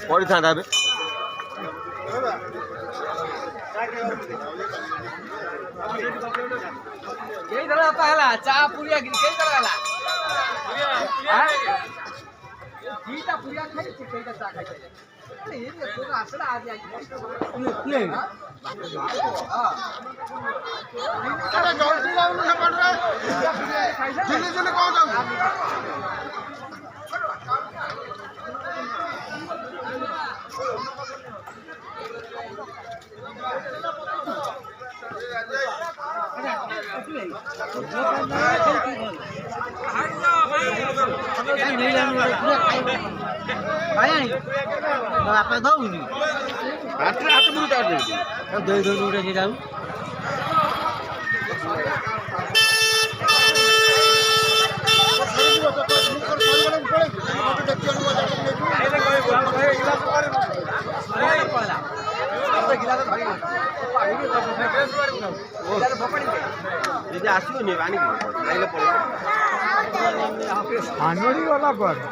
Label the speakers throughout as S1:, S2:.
S1: ପଡ଼ିଥାନ୍ତା ଏବେ
S2: ହେଲା ଚା ପୁରିଆ ହେଲା ଦିଟା ପୁରିଆ ଖାଇଛି ସେଇଟା ଚା ଖାଇଛି ଆସିଲା ଆଜି ବାପା ଦଉନି ହାତ ଦେଇ ଦଉନି ଗୋଟେ ସେଇଟା
S1: ଯଦି ଆସିବନି ଆଣିକି ଖାଇଲେ
S3: ଆନୁଡ଼ି ଗଲା ପରେ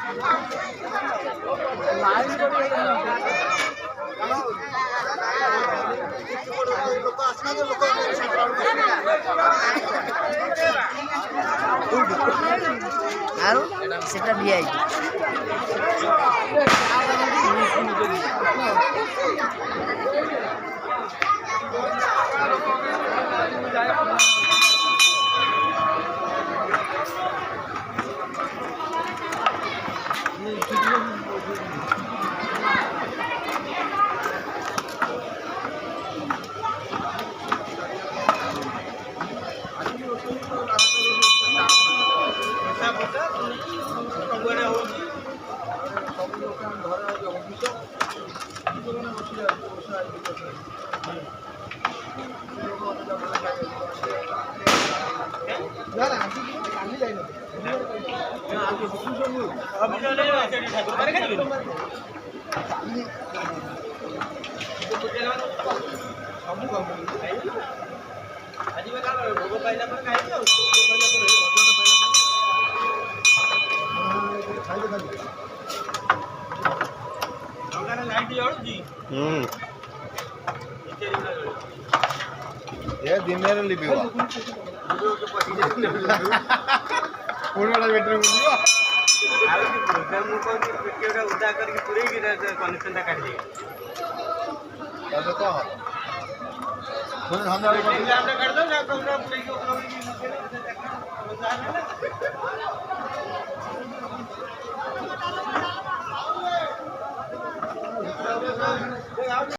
S2: ଆଉ ସେଟା ଭିଆଇ
S1: ଏ ଦିନରେ ଲିଭିବ ପୁଣି ଗୋଟେ ବେଟରେ ବୁଝିବ
S4: ଆଉ ମୁଁ କହୁଛି ପେଟିଟା ଉଦା କରିକି ପୁରେଇକି କନେକ୍ସନଟା କାଟିଦେବି
S1: ତାହେଲେ କହ ପୁଣି ସନ୍ଧ୍ୟାବେଳେ
S4: କାଟିଦେବୁ